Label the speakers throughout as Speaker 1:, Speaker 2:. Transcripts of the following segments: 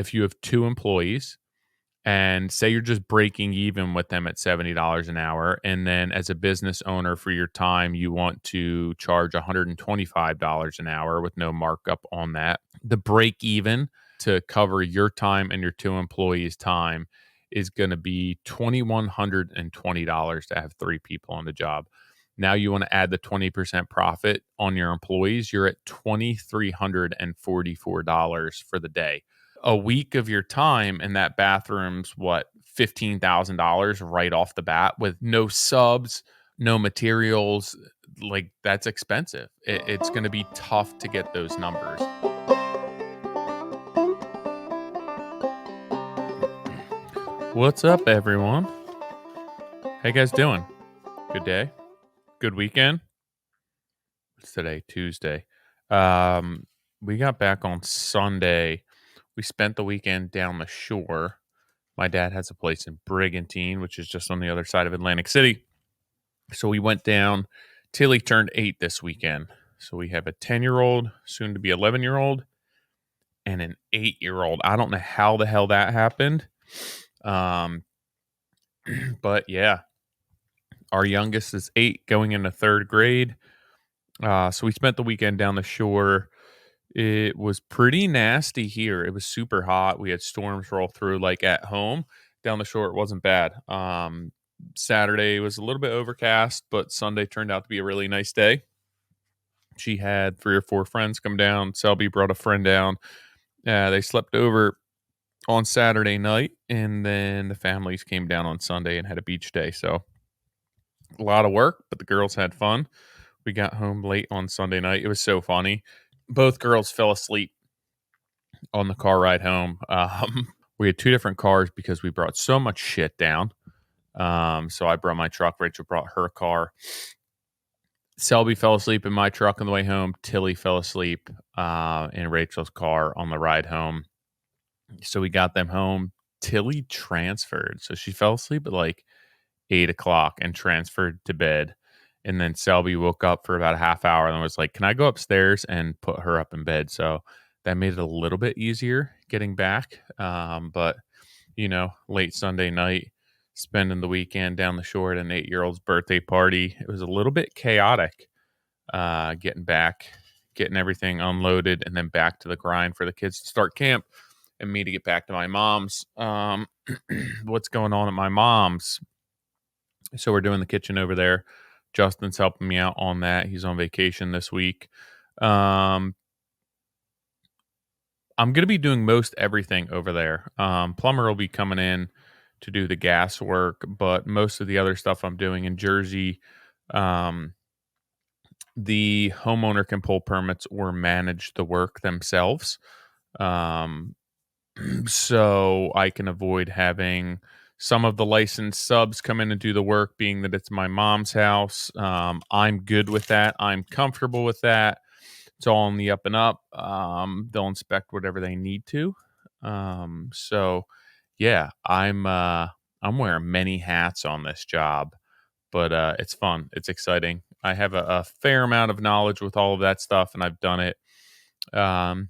Speaker 1: if you have 2 employees and say you're just breaking even with them at $70 an hour, and then as a business owner for your time, you want to charge $125 an hour with no markup on that. The break even to cover your time and your 2 employees' time is going to be $2,120 to have 3 people on the job. Now you want to add the 20% profit on your employees, you're at $2,344 for the day. A week of your time in that bathroom's $15,000 right off the bat with no subs, no materials. Like, that's expensive. It's going to be tough to get those numbers. What's up, everyone? How you guys doing? Good day? Good weekend? What's today? Tuesday. We got back on Sunday. We spent the weekend down the shore. My dad has a place in Brigantine, which is just on the other side of Atlantic City. So we went down. Tilly turned 8 this weekend. So we have a 10-year-old, soon to be 11-year-old, and an 8-year-old. I don't know how the hell that happened. But yeah, our youngest is 8 going into 3rd grade. So we spent the weekend down the shore. It was pretty nasty here. It was super hot. We had storms roll through like at home. Down the shore, it wasn't bad. Saturday was a little bit overcast, but Sunday turned out to be a really nice day. She had 3 or 4 friends come down. Selby brought a friend down. They slept over on Saturday night, and then the families came down on Sunday and had a beach day. So a lot of work, but the girls had fun. We got home late on Sunday night. It was so funny. Both girls fell asleep on the car ride home. We had 2 different cars because we brought so much shit down. So I brought my truck. Rachel brought her car. Selby fell asleep in my truck on the way home. Tilly fell asleep in Rachel's car on the ride home. So we got them home. Tilly transferred. So she fell asleep at like 8 o'clock and transferred to bed. And then Selby woke up for about a half hour and was like, can I go upstairs and put her up in bed? So that made it a little bit easier getting back. But, late Sunday night, spending the weekend down the shore at an 8-year-old's birthday party. It was a little bit chaotic getting back, getting everything unloaded, and then back to the grind for the kids to start camp and me to get back to my mom's. What's going on at my mom's? So we're doing the kitchen over there. Justin's helping me out on that. He's on vacation this week. I'm going to be doing most everything over there. Plumber will be coming in to do the gas work, but most of the other stuff I'm doing in Jersey, the homeowner can pull permits or manage the work themselves. So I can avoid having some of the licensed subs come in and do the work, being that it's my mom's house. I'm good with that. I'm comfortable with that. It's all on the up and up. They'll inspect whatever they need to. So yeah, I'm wearing many hats on this job, but it's fun. It's exciting. I have a fair amount of knowledge with all of that stuff, and I've done it. All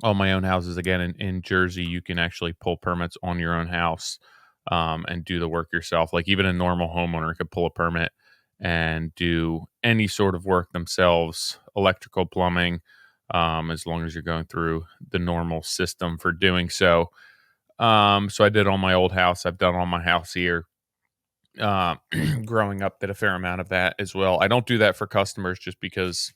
Speaker 1: my own houses. Again, in Jersey, you can actually pull permits on your own house and do the work yourself. Like, even a normal homeowner could pull a permit and do any sort of work themselves, electrical, plumbing, as long as you're going through the normal system for doing so. So I did on my old house. I've done on my house here. Growing up, did a fair amount of that as well. I don't do that for customers just because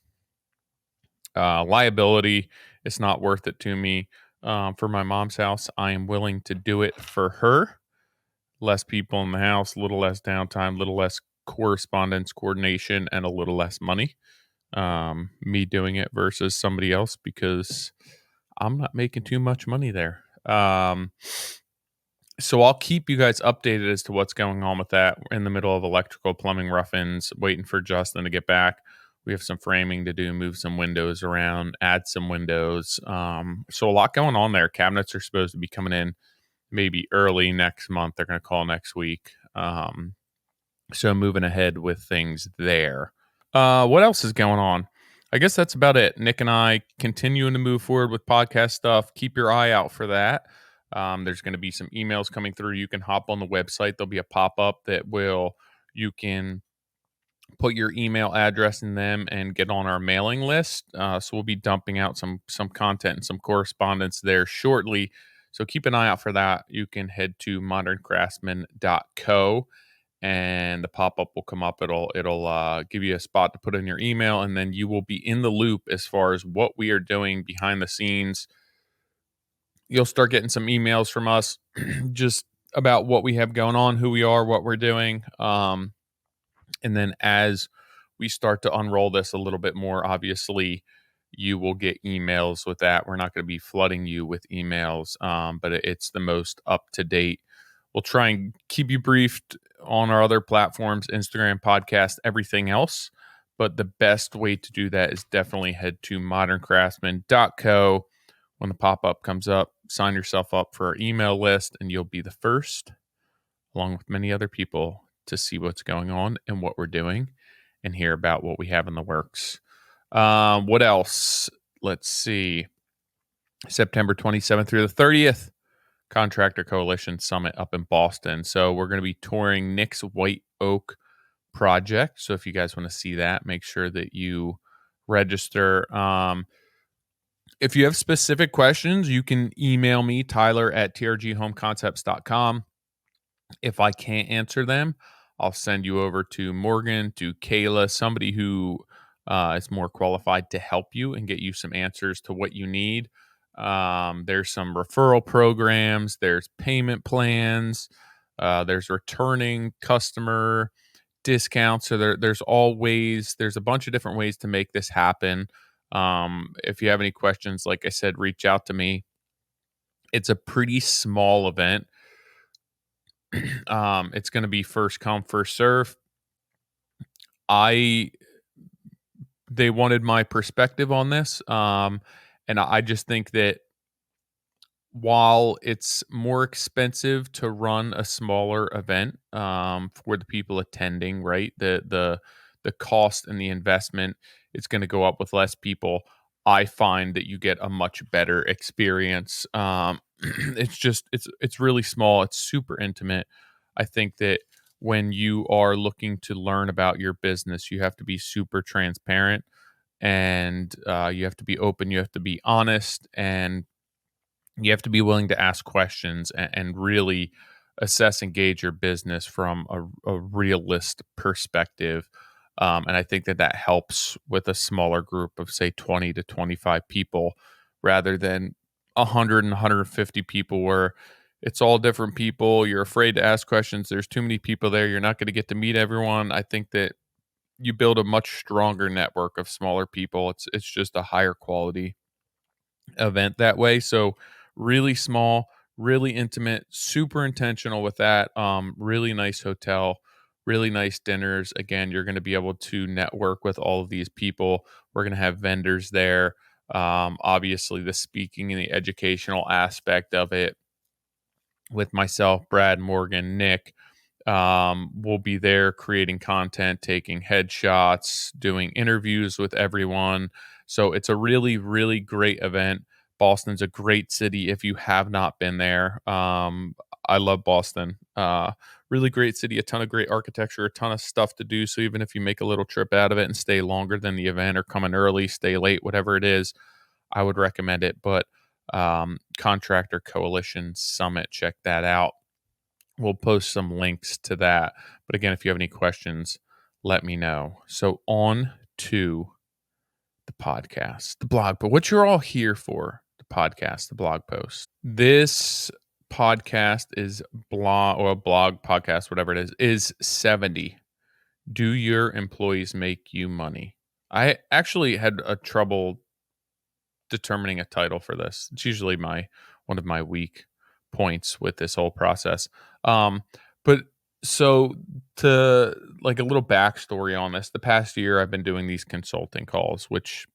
Speaker 1: liability, it's not worth it to me. For my mom's house, I am willing to do it for her. Less people in the house, a little less downtime, a little less correspondence, coordination, and a little less money. Me doing it versus somebody else, because I'm not making too much money there. So I'll keep you guys updated as to what's going on with that. We're in the middle of electrical, plumbing, rough-ins, waiting for Justin to get back. We have some framing to do, move some windows around, add some windows. So a lot going on there. Cabinets are supposed to be coming in maybe early next month. They're going to call next week. So moving ahead with things there. What else is going on? I guess that's about it. Nick and I continuing to move forward with podcast stuff. Keep your eye out for that. There's going to be some emails coming through. You can hop on the website. There'll be a pop-up that you can put your email address in them and get on our mailing list. So we'll be dumping out some content and some correspondence there shortly. So keep an eye out for that. You can head to moderncraftsman.co and the pop-up will come up. It'll give you a spot to put in your email, and then you will be in the loop as far as what we are doing behind the scenes. You'll start getting some emails from us just about what we have going on, who we are, what we're doing. And then as we start to unroll this a little bit more, obviously, you will get emails with that. We're not going to be flooding you with emails, but it's the most up to date. We'll try and keep you briefed on our other platforms, Instagram, podcast, everything else. But the best way to do that is definitely head to moderncraftsman.co. When the pop-up comes up, sign yourself up for our email list, and you'll be the first, along with many other people, to see what's going on and what we're doing and hear about what we have in the works. What else? Let's see. September 27th through the 30th, Contractor Coalition Summit up in Boston. So we're going to be touring Nick's White Oak project. So if you guys want to see that, make sure that you register. If you have specific questions, you can email me, tyler@trghomeconcepts.com. If I can't answer them, I'll send you over to Morgan, to Kayla, somebody who is more qualified to help you and get you some answers to what you need. There's some referral programs, there's payment plans, there's returning customer discounts. So there's a bunch of different ways to make this happen. If you have any questions, like I said, reach out to me. It's a pretty small event. It's going to be first come, first serve. They wanted my perspective on this. And I just think that while it's more expensive to run a smaller event, for the people attending, right? The cost and the investment is going to go up with less people. I find that you get a much better experience. It's really small. It's super intimate. I think that when you are looking to learn about your business, you have to be super transparent, and you have to be open. You have to be honest, and you have to be willing to ask questions and really assess and gauge your business from a realist perspective. And I think that helps with a smaller group of, say, 20 to 25 people rather than 100 and 150 people where it's all different people. You're afraid to ask questions. There's too many people there. You're not going to get to meet everyone. I think that you build a much stronger network of smaller people. It's just a higher quality event that way. So really small, really intimate, super intentional with that. Really nice hotel, really nice dinners. Again, you're going to be able to network with all of these people. We're going to have vendors there. Obviously, the speaking and the educational aspect of it with myself, Brad, Morgan, Nick. We'll be there creating content, taking headshots, doing interviews with everyone. So it's a really, really great event. Boston's a great city if you have not been there. I love Boston. Really great city, a ton of great architecture, a ton of stuff to do. So even if you make a little trip out of it and stay longer than the event or come in early, stay late, whatever it is, I would recommend it. But Contractor Coalition Summit, check that out. We'll post some links to that. But again, if you have any questions, let me know. So on to the podcast, the blog, but what you're all here for, the podcast, the blog post. This podcast is blog podcast, whatever it is 70. Do your employees make you money? I actually had a trouble determining a title for this. It's usually one of my weak points with this whole process. But so to like a little backstory on this, the past year I've been doing these consulting calls, which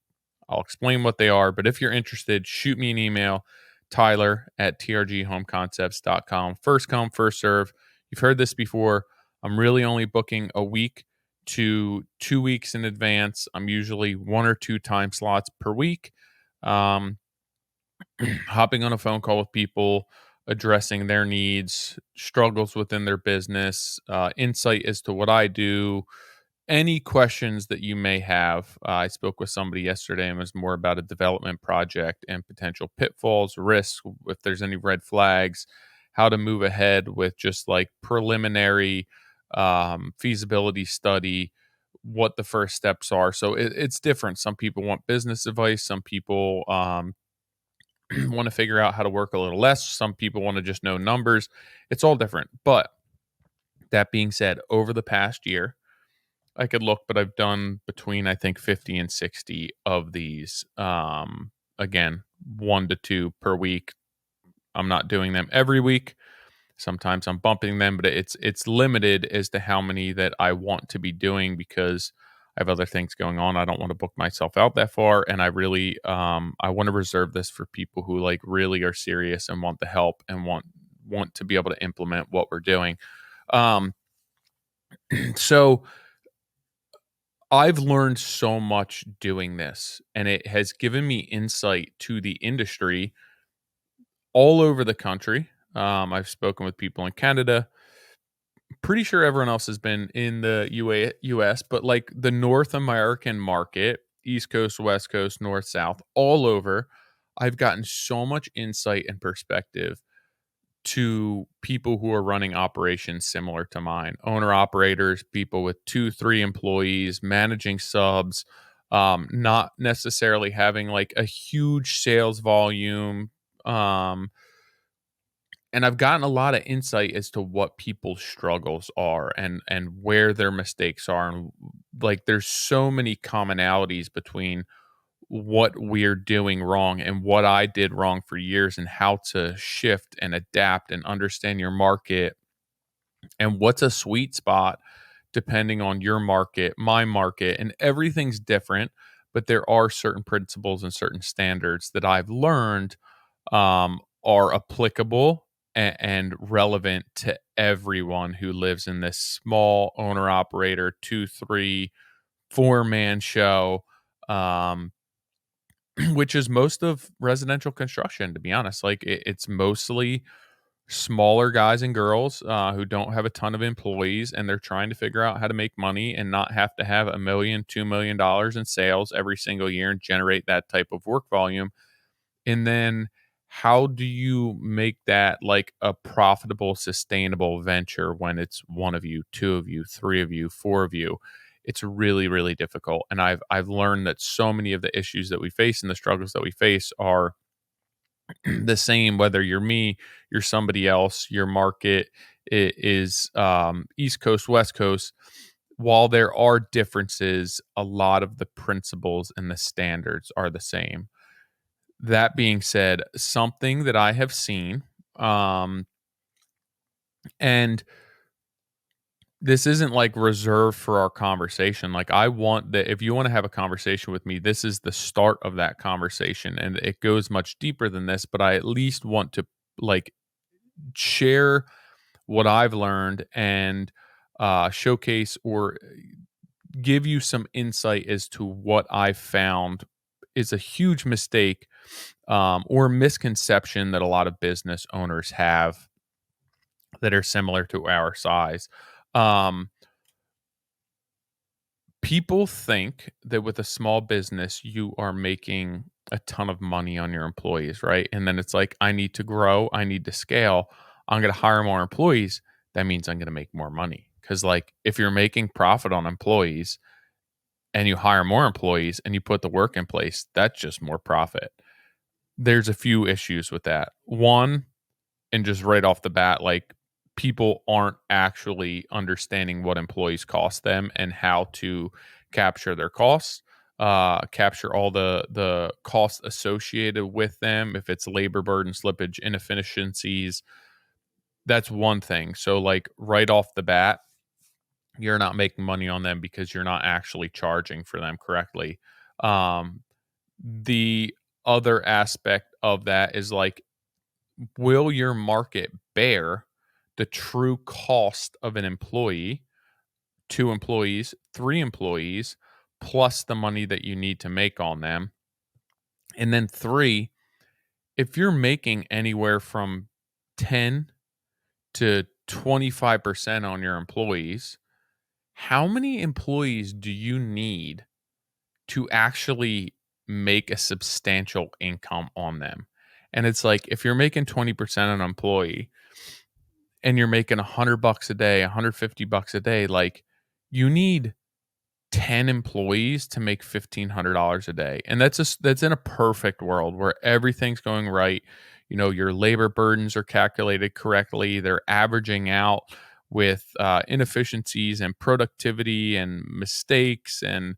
Speaker 1: I'll explain what they are. But if you're interested, shoot me an email, tyler@trghomeconcepts.com. First come, first serve. You've heard this before. I'm really only booking a week to 2 weeks in advance. I'm usually 1 or 2 time slots per week. Um, Hopping on a phone call with people, addressing their needs, struggles within their business, insight as to what I do, any questions that you may have. I spoke with somebody yesterday and it was more about a development project and potential pitfalls, risks, if there's any red flags, how to move ahead with just like preliminary feasibility study, what the first steps are. So it's different. Some people want business advice, some people want to figure out how to work a little less, some people want to just know numbers. It's all different. But that being said, over the past year, I could look, but I've done between I think 50 and 60 of these. Again, 1 to 2 per week. I'm not doing them every week. Sometimes I'm bumping them, but it's limited as to how many that I want to be doing because I have other things going on. I don't want to book myself out that far, and I really I want to reserve this for people who like really are serious and want the help and want to be able to implement what we're doing. Um, so I've learned so much doing this, and it has given me insight to the industry all over the country. I've spoken with people in Canada. Pretty sure everyone else has been in the US, but like the North American market, East Coast, West Coast, North, South, all over, I've gotten so much insight and perspective to people who are running operations similar to mine, owner operators, people with 2 3 employees, managing subs, not necessarily having like a huge sales volume. Um, and I've gotten a lot of insight as to what people's struggles are and where their mistakes are, and like there's so many commonalities between what we're doing wrong and what I did wrong for years, and how to shift and adapt and understand your market and what's a sweet spot depending on your market, my market, and everything's different. But there are certain principles and certain standards that I've learned are applicable and relevant to everyone who lives in this small owner operator 2 3 4 man show, um, which is most of residential construction, to be honest. Like it's mostly smaller guys and girls who don't have a ton of employees, and they're trying to figure out how to make money and not have to have $1 million, $2 million in sales every single year and generate that type of work volume. And then how do you make that like a profitable, sustainable venture when it's one of you, two of you, three of you, four of you? It's really, really difficult. And I've learned that so many of the issues that we face and the struggles that we face are the same, whether you're me, you're somebody else, your market is East Coast, West Coast. While there are differences, a lot of the principles and the standards are the same. That being said, something that I have seen, um, and this isn't like reserved for our conversation. Like, I want that if you want to have a conversation with me, this is the start of that conversation. And it goes much deeper than this, but I at least want to like share what I've learned and showcase or give you some insight as to what I found is a huge mistake or misconception that a lot of business owners have that are similar to our size. Um, People think that with a small business, you are making a ton of money on your employees, right? And then it's like, I need to grow, I need to scale, I'm going to hire more employees. That means I'm going to make more money. Because, like, if you're making profit on employees and you hire more employees and you put the work in place, that's just more profit. There's a few issues with that. One, and just right off the bat, like people aren't actually understanding what employees cost them and how to capture their costs, capture all the costs associated with them. If it's labor burden, slippage, inefficiencies, that's one thing. So like right off the bat, you're not making money on them because you're not actually charging for them correctly. Um, the other aspect of that is like, will your market bear the true cost of an employee 2 employees, 3 employees, plus the money that you need to make on them. And then 3, if you're making anywhere from 10 to 25% on your employees, how many employees do you need to actually make a substantial income on them? And it's like, if you're making 20% on an employee and you're making $100 a day, $150 a day, like, you need 10 employees to make $1,500 a day. And that's in a perfect world where everything's going right. Your labor burdens are calculated correctly. They're averaging out with inefficiencies and productivity and mistakes and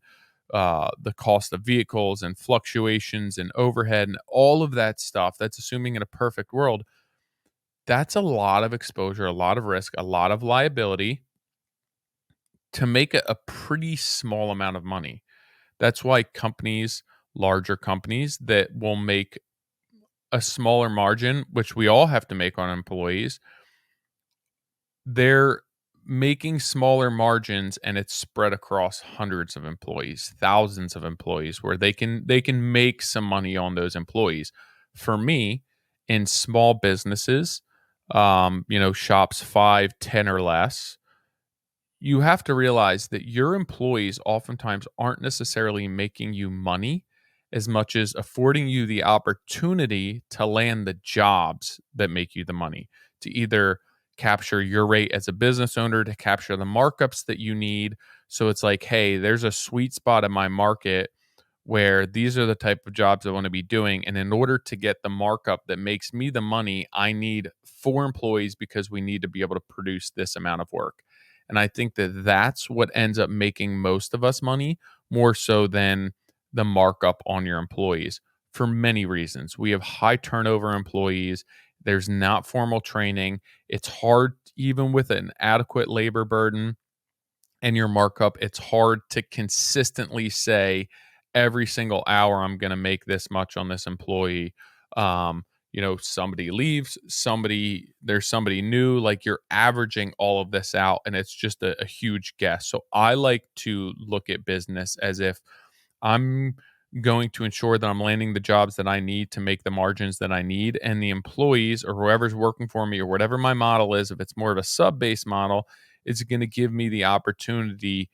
Speaker 1: the cost of vehicles and fluctuations and overhead and all of that stuff. That's assuming in a perfect world. That's a lot of exposure, a lot of risk, a lot of liability to make a pretty small amount of money. That's why companies, larger companies that will make a smaller margin, which we all have to make on employees, they're making smaller margins and it's spread across hundreds of employees, thousands of employees where they can make some money on those employees. For me, in small businesses, shops 5, 10 or less, you have to realize that your employees oftentimes aren't necessarily making you money as much as affording you the opportunity to land the jobs that make you the money, to either capture your rate as a business owner, to capture the markups that you need. So it's like, hey, there's a sweet spot in my market where these are the type of jobs I want to be doing. And in order to get the markup that makes me the money, I need 4 employees because we need to be able to produce this amount of work. And I think that that's what ends up making most of us money more so than the markup on your employees for many reasons. We have high turnover employees. There's not formal training. It's hard, even with an adequate labor burden and your markup, it's hard to consistently say every single hour I'm going to make this much on this employee. Somebody leaves, there's somebody new, like, you're averaging all of this out and it's just a huge guess. So I like to look at business as if I'm going to ensure that I'm landing the jobs that I need to make the margins that I need, and the employees or whoever's working for me or whatever my model is, if it's more of a sub-based model, is going to give me the opportunity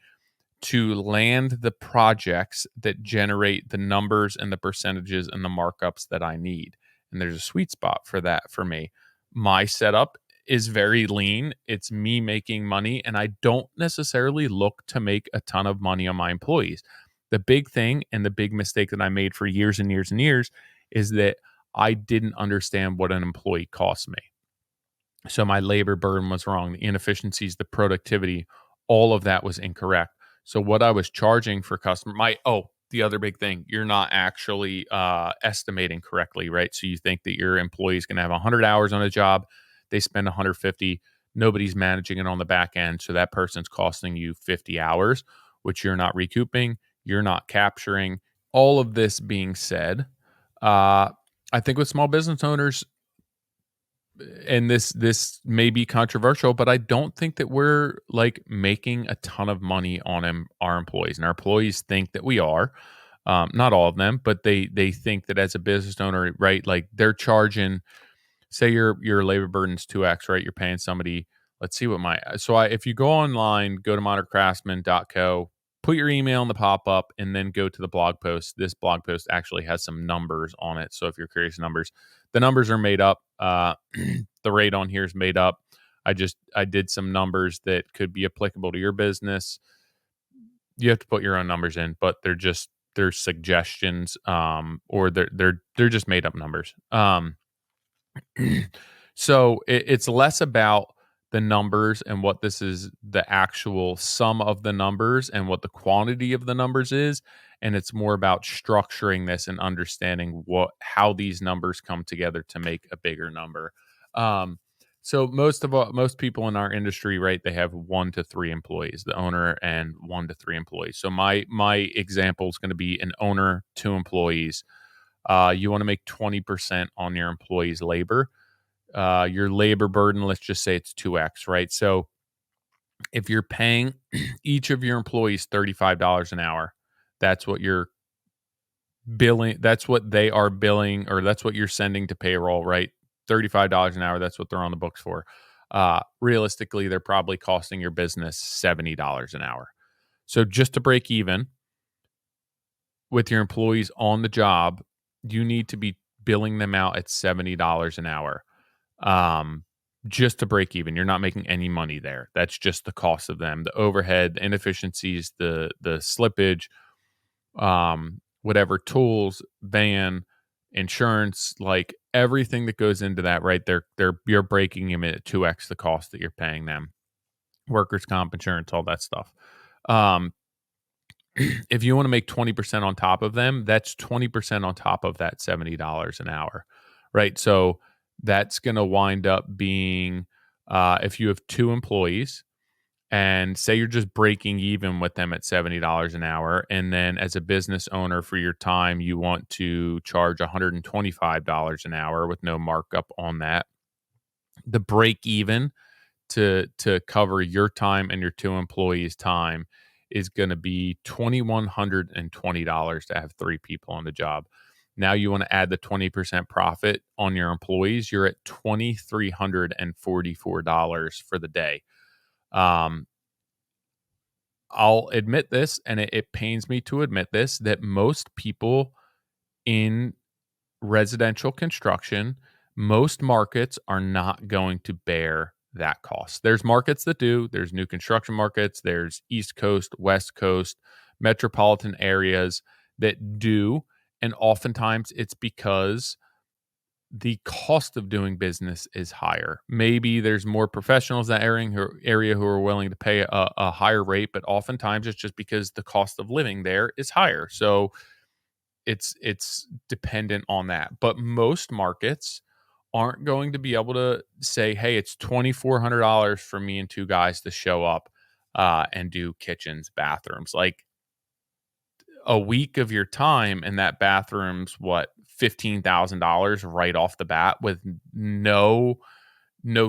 Speaker 1: to land the projects that generate the numbers and the percentages and the markups that I need. And there's a sweet spot for that for me. My setup is very lean. It's me making money, and I don't necessarily look to make a ton of money on my employees. The big thing and the big mistake that I made for years and years and years is that I didn't understand what an employee cost me. So my labor burden was wrong. The inefficiencies, the productivity, all of that was incorrect. So what I was charging for the other big thing, you're not actually estimating correctly, right? So you think that your employee is going to have 100 hours on a job, they spend 150, nobody's managing it on the back end, so that person's costing you 50 hours, which you're not recouping, you're not capturing. All of this being said, I think with small business owners, and this may be controversial, but I don't think that we're like making a ton of money on our employees, and our employees think that we are. Not all of them, but they think that as a business owner, right? Like, they're charging. Say your labor burden's 2x, right? You're paying somebody. Let's see what if you go online, go to moderncraftsman.co, put your email in the pop up, and then go to the blog post. This blog post actually has some numbers on it. So if you're curious, the numbers are made up. The rate on here is made up. I did some numbers that could be applicable to your business. You have to put your own numbers in, but they're suggestions, or they're just made up numbers. So it's less about the numbers and what this is, the actual sum of the numbers and what the quantity of the numbers is, and it's more about structuring this and understanding how these numbers come together to make a bigger number. So most people in our industry, right, they have 1 to 3 employees, the owner and 1 to 3 employees. So my example is going to be an owner, 2 employees. You want to make 20% on your employees' labor. Your labor burden, let's just say it's 2x, right? So If you're paying each of your employees $35 an hour, that's what you're billing. That's what they are billing, or that's what you're sending to payroll, right? $35 an hour. That's what they're on the books for. Realistically, they're probably costing your business $70 an hour. So just to break even with your employees on the job, you need to be billing them out at $70 an hour. Um, just to break even. You're not making any money there. That's just the cost of them, the overhead, the inefficiencies, the slippage, whatever tools, van, insurance, like everything that goes into that, right? You're breaking them at 2x the cost that you're paying them. Workers' comp, insurance, all that stuff. If you want to make 20% on top of them, that's 20% on top of that $70 an hour, right? So that's going to wind up being, if you have two employees and say you're just breaking even with them at $70 an hour, and then as a business owner for your time, you want to charge $125 an hour with no markup on that. The break even to cover your time and your two employees' time is going to be $2,120 to have three people on the job. Now you want to add the 20% profit on your employees, you're at $2,344 for the day. I'll admit this, and it pains me to admit this, that most people in residential construction, most markets are not going to bear that cost. There's markets that do. There's new construction markets. There's East Coast, West Coast, metropolitan areas that do. And oftentimes it's because the cost of doing business is higher. Maybe there's more professionals in that area who are willing to pay a higher rate, but oftentimes it's just because the cost of living there is higher. So it's dependent on that. But most markets aren't going to be able to say, hey, it's $2,400 for me and two guys to show up and do kitchens, bathrooms. Like a week of your time in that bathroom's what, $15,000 right off the bat with no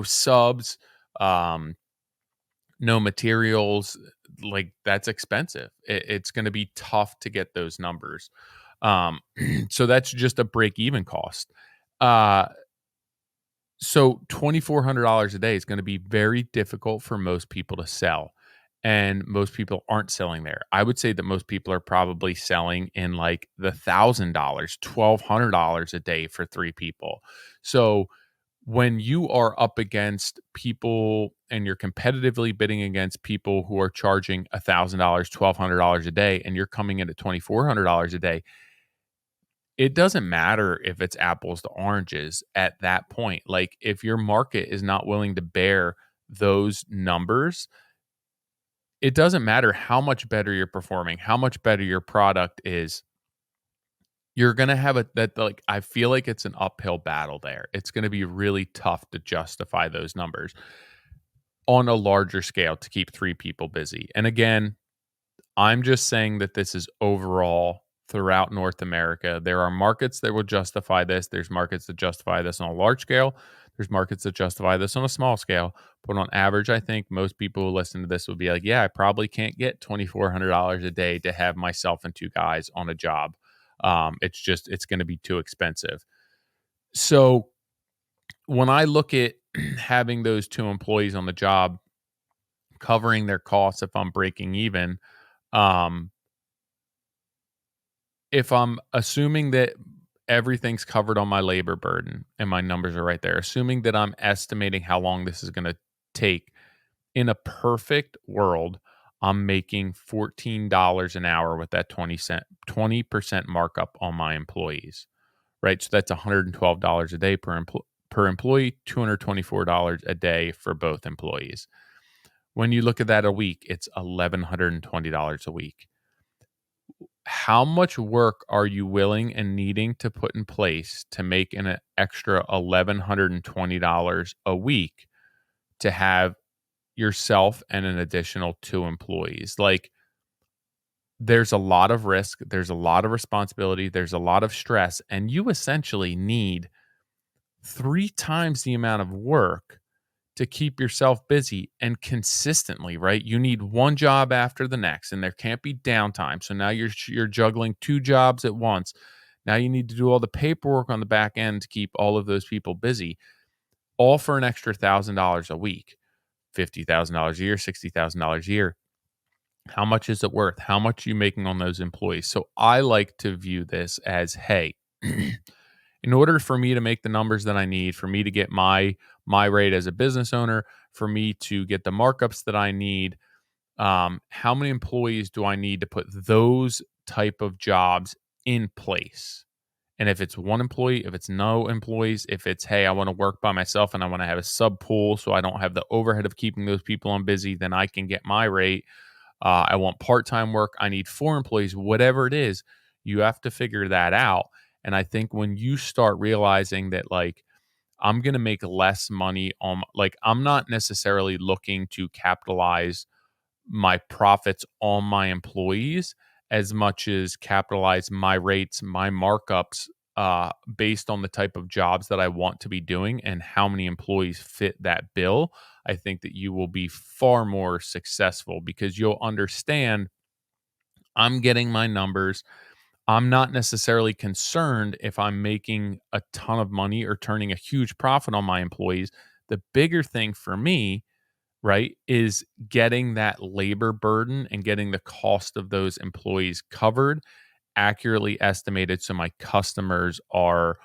Speaker 1: subs, um, no materials. Like that's expensive. It's going to be tough to get those numbers. So that's just a break even cost. So $2,400 a day is going to be very difficult for most people to sell. And most people aren't selling there. I would say that most people are probably selling in like the $1,000, $1,200 a day for three people. So when you are up against people and you're competitively bidding against people who are charging $1,000, $1,200 a day, and you're coming in at $2,400 a day, it doesn't matter if it's apples to oranges at that point. Like if your market is not willing to bear those numbers, it doesn't matter how much better you're performing, how much better your product is. You're going to have like, I feel like it's an uphill battle there. It's going to be really tough to justify those numbers on a larger scale to keep three people busy. And again, I'm just saying that this is overall throughout North America. There are markets that will justify this. There's markets that justify this on a large scale. There's markets that justify this on a small scale. But on average, I think most people who listen to this will be like, yeah, I probably can't get $2,400 a day to have myself and two guys on a job. It's going to be too expensive. So when I look at having those two employees on the job, covering their costs if I'm breaking even, um, if I'm assuming that everything's covered on my labor burden and my numbers are right there, assuming that I'm estimating how long this is going to take, in a perfect world, I'm making $14 an hour with that 20% markup on my employees, right? So that's $112 a day per employee, $224 a day for both employees. When you look at that a week, it's $1,120 a week. How much work are you willing and needing to put in place to make an extra $1,120 a week to have yourself and an additional two employees? Like, there's a lot of risk, there's a lot of responsibility, there's a lot of stress, and you essentially need three times the amount of work to keep yourself busy and consistently, right? You need one job after the next, and there can't be downtime. So now you're juggling two jobs at once. Now you need to do all the paperwork on the back end to keep all of those people busy, all for an extra $1,000 a week, $50,000 a year, $60,000 a year. How much is it worth? How much are you making on those employees? So I like to view this as, hey, in order for me to make the numbers that I need, for me to get my rate as a business owner, for me to get the markups that I need, how many employees do I need to put those type of jobs in place? And if it's one employee, if it's no employees, if it's, hey, I want to work by myself and I want to have a sub pool so I don't have the overhead of keeping those people on busy, then I can get my rate. I want part-time work. I need 4 employees, whatever it is, you have to figure that out. And I think when you start realizing that, like, I'm going to make less money on, like, I'm not necessarily looking to capitalize my profits on my employees as much as capitalize my rates, my markups, based on the type of jobs that I want to be doing and how many employees fit that bill. I think that you will be far more successful because you'll understand I'm getting my numbers. I'm not necessarily concerned if I'm making a ton of money or turning a huge profit on my employees. The bigger thing for me, right, is getting that labor burden and getting the cost of those employees covered, accurately estimated, so my customers are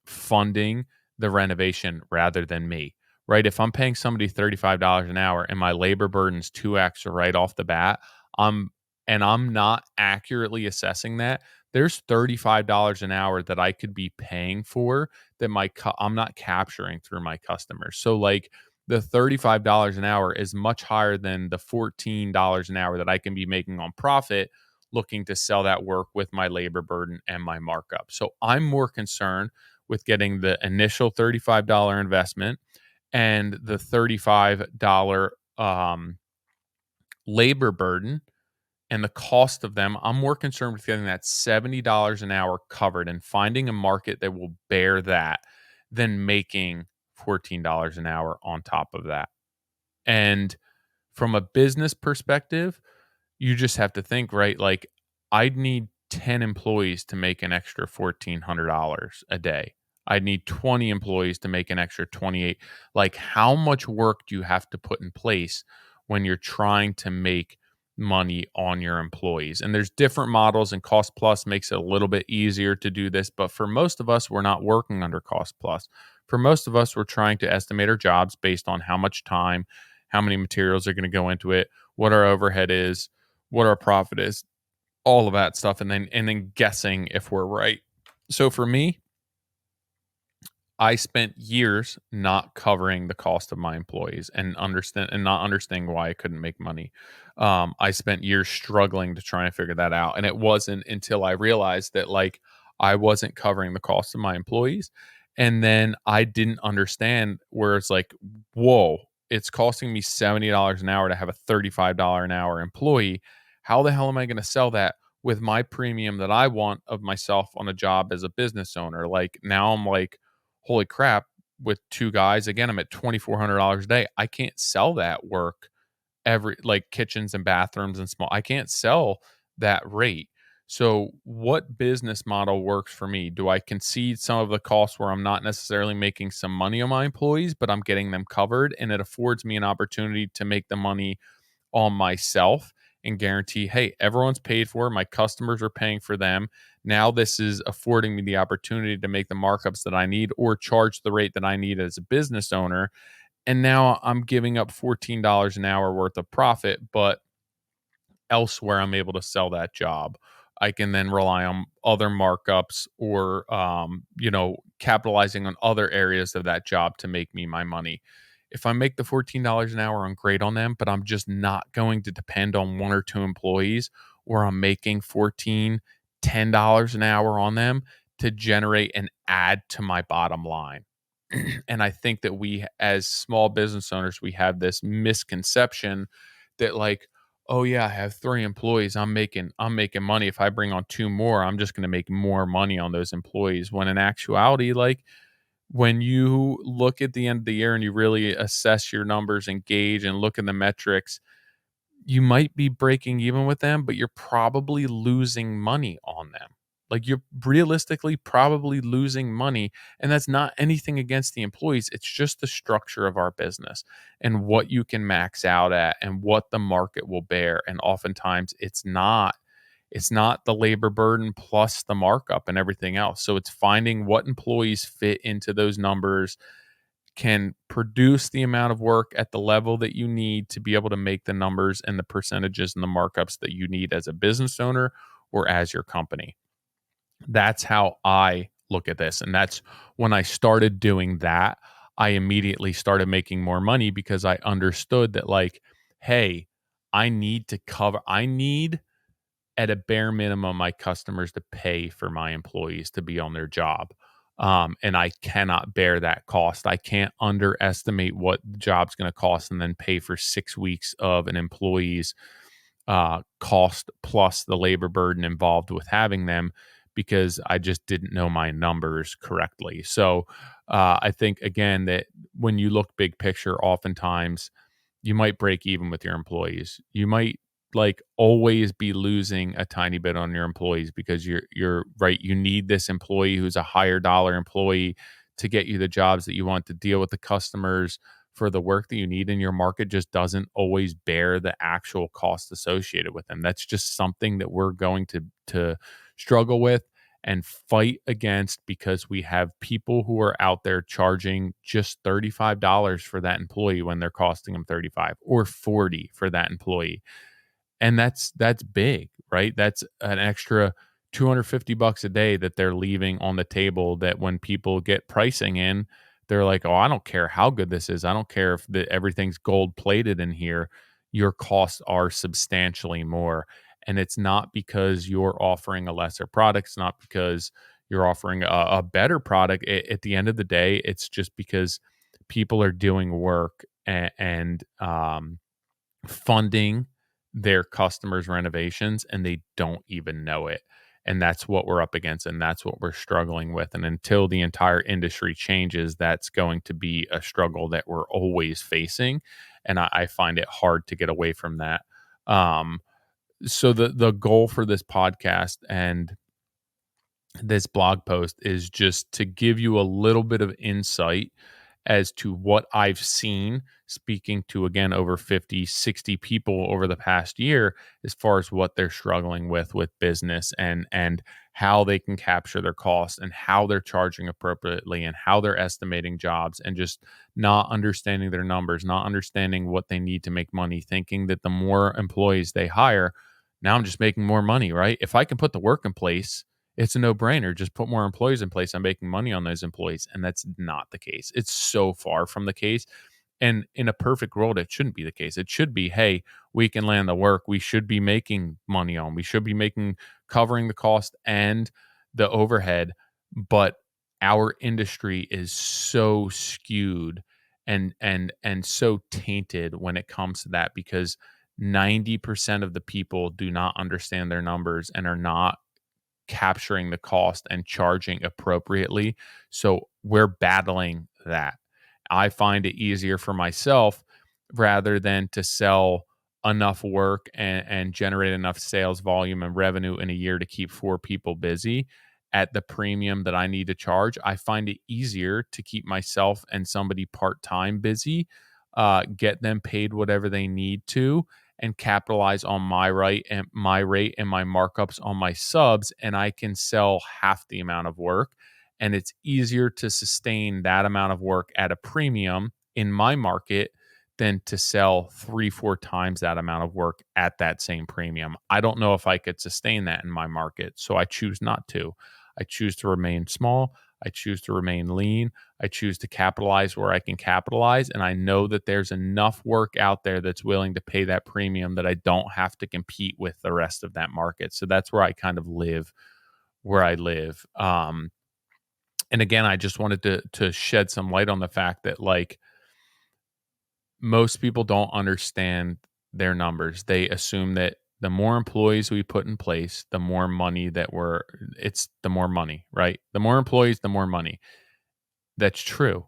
Speaker 1: funding the renovation rather than me, right? If I'm paying somebody $35 an hour and my labor burden's 2x right off the bat, I'm I'm not accurately assessing that, there's $35 an hour that I could be paying for that I'm not capturing through my customers. So, like, the $35 an hour is much higher than the $14 an hour that I can be making on profit looking to sell that work with my labor burden and my markup. So I'm more concerned with getting the initial $35 investment and the $35 labor burden and the cost of them. I'm more concerned with getting that $70 an hour covered and finding a market that will bear that than making $14 an hour on top of that. And from a business perspective, you just have to think, right? Like, I'd need 10 employees to make an extra $1,400 a day. I'd need 20 employees to make an extra 28. Like, how much work do you have to put in place when you're trying to make money on your employees? And there's different models, and cost plus makes it a little bit easier to do this. But for most of us, we're not working under cost plus. For most of us, we're trying to estimate our jobs based on how much time, how many materials are going to go into it, what our overhead is, what our profit is, all of that stuff, and then guessing if we're right. So for me, I spent years not covering the cost of my employees and not understanding why I couldn't make money. I spent years struggling to try and figure that out, and it wasn't until I realized that, like, I wasn't covering the cost of my employees, and then I didn't understand where it's like, whoa, it's costing me $70 an hour to have a $35 an hour employee. How the hell am I going to sell that with my premium that I want of myself on a job as a business owner? Like, now I'm like, holy crap, with two guys, again, I'm at $2,400 a day. I can't sell that work every, like, kitchens and bathrooms and small. I can't sell that rate. So what business model works for me? Do I concede some of the costs where I'm not necessarily making some money on my employees, but I'm getting them covered and it affords me an opportunity to make the money on myself and guarantee, hey, everyone's paid for, my customers are paying for them. Now this is affording me the opportunity to make the markups that I need or charge the rate that I need as a business owner. And now I'm giving up $14 an hour worth of profit, but elsewhere I'm able to sell that job. I can then rely on other markups or capitalizing on other areas of that job to make me my money. If I make the $14 an hour, I'm great on them, but I'm just not going to depend on one or two employees where I'm making $10 an hour on them to generate and add to my bottom line. And I think that we, as small business owners, we have this misconception that, like, oh yeah, I have 3 employees, I'm making money. If I bring on 2 more, I'm just going to make more money on those employees, when in actuality, like, when you look at the end of the year and you really assess your numbers and gauge and look at the metrics, you might be breaking even with them, but you're probably losing money on them. Like, you're realistically probably losing money. And that's not anything against the employees. It's just the structure of our business and what you can max out at and what the market will bear. And oftentimes it's not the labor burden plus the markup and everything else. So it's finding what employees fit into those numbers, can produce the amount of work at the level that you need to be able to make the numbers and the percentages and the markups that you need as a business owner or as your company. That's how I look at this. And that's when I started doing that, I immediately started making more money because I understood that, like, hey, I need at a bare minimum my customers to pay for my employees to be on their job. And I cannot bear that cost. I can't underestimate what the job's going to cost and then pay for 6 weeks of an employee's cost plus the labor burden involved with having them, because I just didn't know my numbers correctly. So I think, again, that when you look big picture, oftentimes you might break even with your employees. You might, like, always be losing a tiny bit on your employees because you're right. You need this employee who's a higher dollar employee to get you the jobs that you want, to deal with the customers for the work that you need, and your market just doesn't always bear the actual cost associated with them. That's just something that we're going to struggle with and fight against, because we have people who are out there charging just $35 for that employee when they're costing them 35 or 40 for that employee. And that's big, right? That's an extra $250 a day that they're leaving on the table, that when people get pricing in, they're like, "Oh, I don't care how good this is. I don't care if everything's gold plated in here. Your costs are substantially more." And it's not because you're offering a lesser product. It's not because you're offering a better product. At the end of the day, it's just because people are doing work and funding their customers' renovations, and they don't even know it. And that's what we're up against, and that's what we're struggling with. And until the entire industry changes, that's going to be a struggle that we're always facing. And I find it hard to get away from that. Um, so the goal for this podcast and this blog post is just to give you a little bit of insight as to what I've seen, speaking to, again, over 50, 60 people over the past year, as far as what they're struggling with business, and how they can capture their costs and how they're charging appropriately and how they're estimating jobs, and just not understanding their numbers, not understanding what they need to make money, thinking that the more employees they hire, now I'm just making more money, right? If I can put the work in place, it's a no-brainer. Just put more employees in place. I'm making money on those employees. And that's not the case. It's so far from the case. And in a perfect world, it shouldn't be the case. It should be, hey, we can land the work. We should be making money on. We should be covering the cost and the overhead. But our industry is so skewed and so tainted when it comes to that, because 90% of the people do not understand their numbers and are not capturing the cost and charging appropriately. So we're battling that. I find it easier for myself, rather than to sell enough work and generate enough sales volume and revenue in a year to keep 4 people busy at the premium that I need to charge. I find it easier to keep myself and somebody part-time busy, get them paid whatever they need to, and capitalize on my rate and my markups on my subs, and I can sell half the amount of work. And it's easier to sustain that amount of work at a premium in my market than to sell 3-4 times that amount of work at that same premium. I don't know if I could sustain that in my market, so I choose not to. I choose to remain small. I choose to remain lean. I choose to capitalize where I can capitalize. And I know that there's enough work out there that's willing to pay that premium that I don't have to compete with the rest of that market. So that's where I kind of live where I live. And again, I just wanted to shed some light on the fact that, like, most people don't understand their numbers. They assume that the more employees we put in place, the more money it's the more money, right? The more employees, the more money. That's true.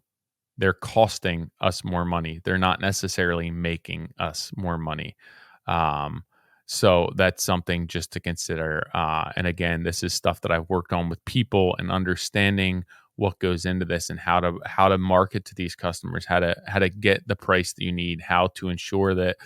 Speaker 1: They're costing us more money. They're not necessarily making us more money. Um, so that's something just to consider. And again, this is stuff that I've worked on with people and understanding what goes into this and how to market to these customers, how to get the price that you need, how to ensure that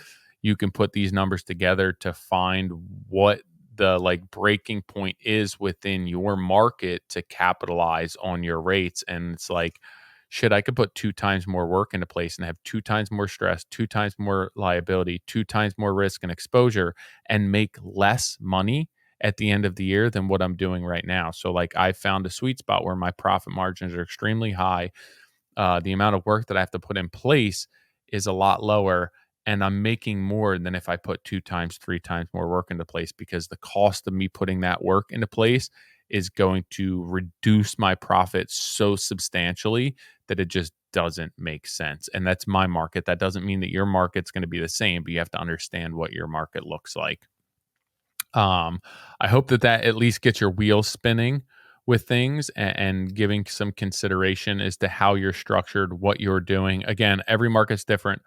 Speaker 1: you can put these numbers together to find what the like breaking point is within your market to capitalize on your rates. And it's like, shit, I could put 2 times more work into place and have 2 times more stress, 2 times more liability, 2 times more risk and exposure, and make less money at the end of the year than what I'm doing right now. So, like, I found a sweet spot where my profit margins are extremely high. The amount of work that I have to put in place is a lot lower, and I'm making more than if I put 2 times, 3 times more work into place, because the cost of me putting that work into place is going to reduce my profits so substantially that it just doesn't make sense. And that's my market. That doesn't mean that your market's going to be the same, but you have to understand what your market looks like. I hope that at least gets your wheels spinning with things, and giving some consideration as to how you're structured, what you're doing. Again, every market's different.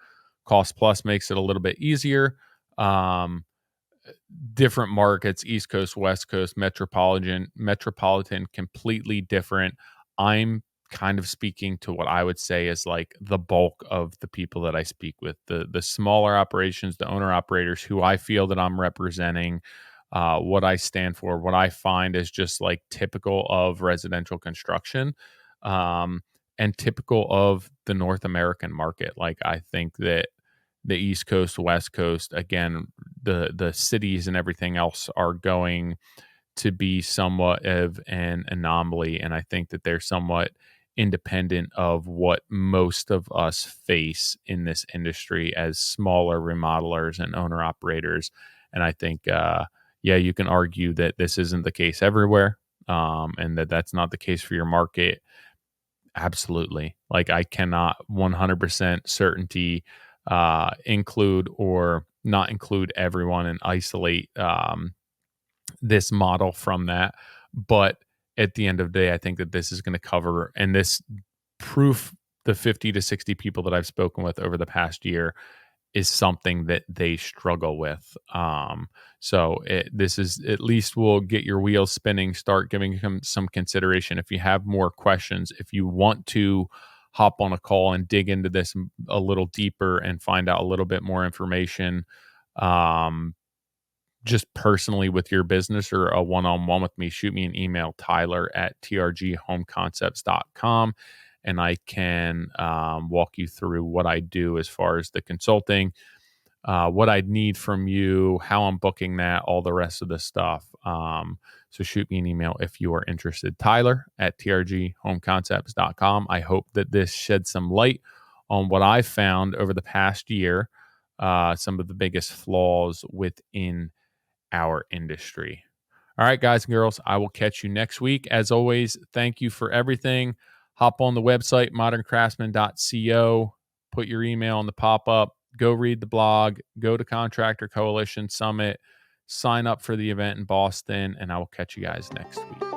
Speaker 1: Cost plus makes it a little bit easier. Um, Different markets, East Coast, West Coast, metropolitan, completely different. I'm kind of speaking to what I would say is like the bulk of the people that I speak with, the smaller operations, the owner operators who I feel that I'm representing, what I stand for, what I find is just like typical of residential construction, um, and typical of the North American market. Like, I think that the East Coast, West Coast, again, the cities and everything else are going to be somewhat of an anomaly, and I think that they're somewhat independent of what most of us face in this industry as smaller remodelers and owner operators. And I think, yeah, you can argue that this isn't the case everywhere, and that that's not the case for your market. Absolutely. Like, I cannot 100% certainty include or not include everyone and isolate this model from that. But at the end of the day, I think that this is going to cover, and this proof, the 50 to 60 people that I've spoken with over the past year, is something that they struggle with. This is at least will get your wheels spinning, start giving them some consideration. If you have more questions, if you want to hop on a call and dig into this a little deeper and find out a little bit more information, um, just personally with your business, or a one-on-one with me, shoot me an email, tyler@trghomeconcepts.com, and I can walk you through what I do as far as the consulting, what I'd need from you, how I'm booking that, all the rest of the stuff. So shoot me an email if you are interested. Tyler@trghomeconcepts.com. I hope that this sheds some light on what I've found over the past year, some of the biggest flaws within our industry. All right, guys and girls, I will catch you next week. As always, thank you for everything. Hop on the website, moderncraftsman.co, put your email in the pop up, go read the blog, go to Contractor Coalition Summit, sign up for the event in Boston, and I will catch you guys next week.